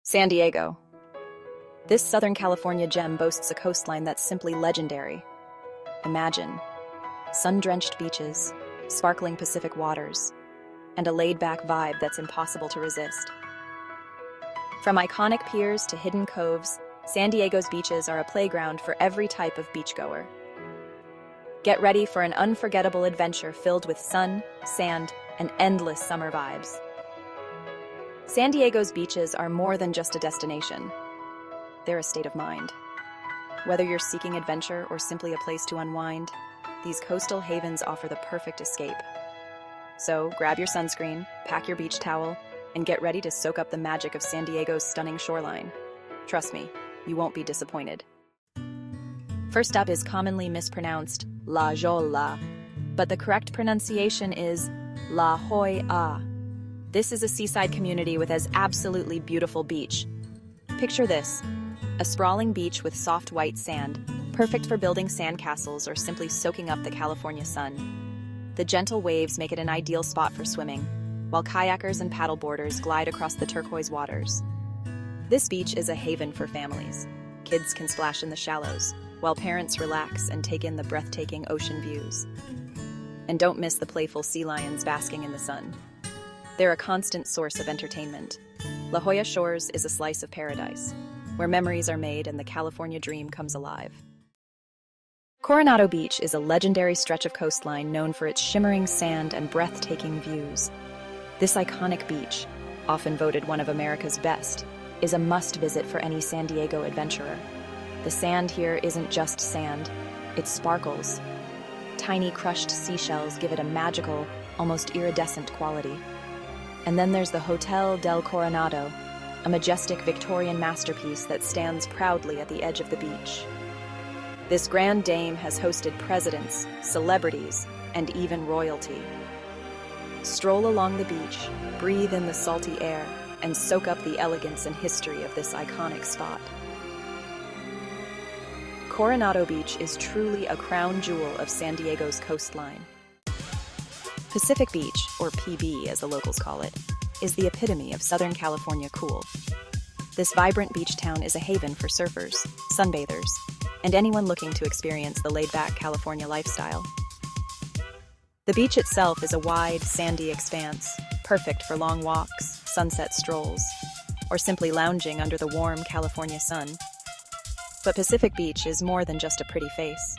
San Diego. This Southern California gem boasts a coastline that's simply legendary. Imagine sun-drenched beaches, sparkling Pacific waters, and a laid-back vibe that's impossible to resist. From iconic piers to hidden coves, San Diego's beaches are a playground for every type of beachgoer. Get ready for an unforgettable adventure filled with sun, sand, and endless summer vibes. San Diego's beaches are more than just a destination. They're a state of mind. Whether you're seeking adventure or simply a place to unwind, these coastal havens offer the perfect escape. So grab your sunscreen, pack your beach towel, and get ready to soak up the magic of San Diego's stunning shoreline. Trust me, you won't be disappointed. First up is commonly mispronounced La Jolla, but the correct pronunciation is La Jolla. This is a seaside community with an absolutely beautiful beach. Picture this, a sprawling beach with soft white sand, perfect for building sandcastles or simply soaking up the California sun. The gentle waves make it an ideal spot for swimming, while kayakers and paddleboarders glide across the turquoise waters. This beach is a haven for families. Kids can splash in the shallows, while parents relax and take in the breathtaking ocean views. And don't miss the playful sea lions basking in the sun. They're a constant source of entertainment. La Jolla Shores is a slice of paradise, where memories are made and the California dream comes alive. Coronado Beach is a legendary stretch of coastline known for its shimmering sand and breathtaking views. This iconic beach, often voted one of America's best, is a must-visit for any San Diego adventurer. The sand here isn't just sand, it sparkles. Tiny crushed seashells give it a magical, almost iridescent quality. And then there's the Hotel del Coronado, a majestic Victorian masterpiece that stands proudly at the edge of the beach. This grand dame has hosted presidents, celebrities, and even royalty. Stroll along the beach, breathe in the salty air, and soak up the elegance and history of this iconic spot. Coronado Beach is truly a crown jewel of San Diego's coastline. Pacific Beach, or PB as the locals call it, is the epitome of Southern California cool. This vibrant beach town is a haven for surfers, sunbathers, and anyone looking to experience the laid-back California lifestyle. The beach itself is a wide, sandy expanse, perfect for long walks, sunset strolls, or simply lounging under the warm California sun. But Pacific Beach is more than just a pretty face.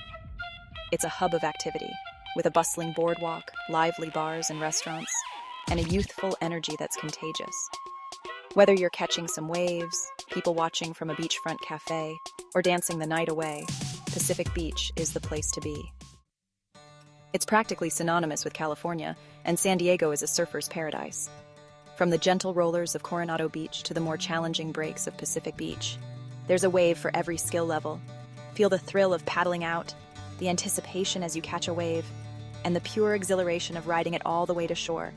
It's a hub of activity, with a bustling boardwalk, lively bars and restaurants, and a youthful energy that's contagious. Whether you're catching some waves, people watching from a beachfront cafe, or dancing the night away, Pacific Beach is the place to be. It's practically synonymous with California, and San Diego is a surfer's paradise. From the gentle rollers of Coronado Beach to the more challenging breaks of Pacific Beach, there's a wave for every skill level. Feel the thrill of paddling out, the anticipation as you catch a wave, and the pure exhilaration of riding it all the way to shore.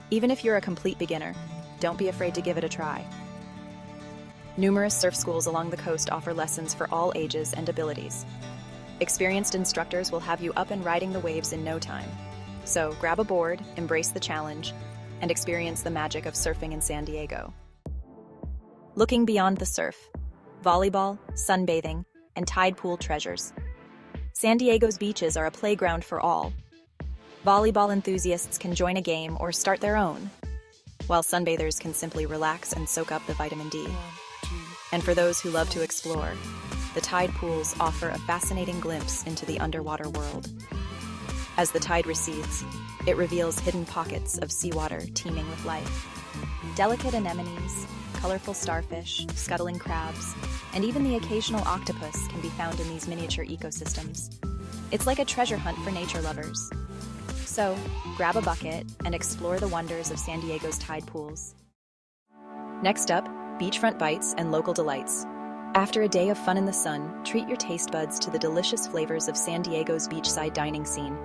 Even if you're a complete beginner, don't be afraid to give it a try. Numerous surf schools along the coast offer lessons for all ages and abilities. Experienced instructors will have you up and riding the waves in no time. So grab a board, embrace the challenge, and experience the magic of surfing in San Diego. Looking beyond the surf, volleyball, sunbathing, and tide pool treasures. San Diego's beaches are a playground for all. Volleyball enthusiasts can join a game or start their own, while sunbathers can simply relax and soak up the vitamin D. And for those who love to explore, the tide pools offer a fascinating glimpse into the underwater world. As the tide recedes, it reveals hidden pockets of seawater teeming with life. Delicate anemones, colorful starfish, scuttling crabs, and even the occasional octopus can be found in these miniature ecosystems. It's like a treasure hunt for nature lovers. So, grab a bucket and explore the wonders of San Diego's tide pools. Next up, beachfront bites and local delights. After a day of fun in the sun, treat your taste buds to the delicious flavors of San Diego's beachside dining scene.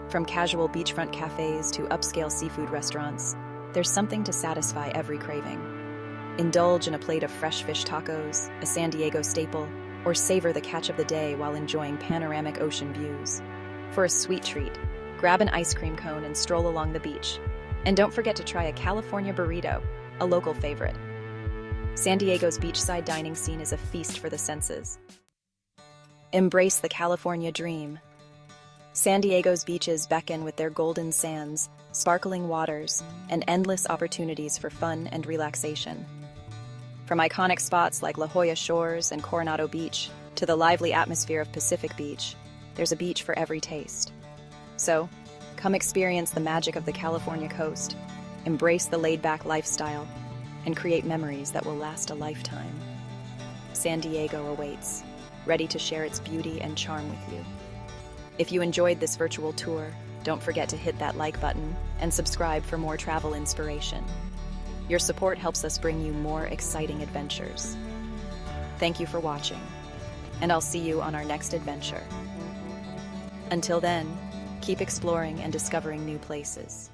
From casual beachfront cafes to upscale seafood restaurants, there's something to satisfy every craving. Indulge in a plate of fresh fish tacos, a San Diego staple, or savor the catch of the day while enjoying panoramic ocean views. For a sweet treat, grab an ice cream cone and stroll along the beach. And don't forget to try a California burrito, a local favorite. San Diego's beachside dining scene is a feast for the senses. Embrace the California dream. San Diego's beaches beckon with their golden sands, sparkling waters, and endless opportunities for fun and relaxation. From iconic spots like La Jolla Shores and Coronado Beach to the lively atmosphere of Pacific Beach, there's a beach for every taste. So, come experience the magic of the California coast, embrace the laid-back lifestyle, and create memories that will last a lifetime. San Diego awaits, ready to share its beauty and charm with you. If you enjoyed this virtual tour, don't forget to hit that like button and subscribe for more travel inspiration. Your support helps us bring you more exciting adventures. Thank you for watching, and I'll see you on our next adventure. Until then, keep exploring and discovering new places.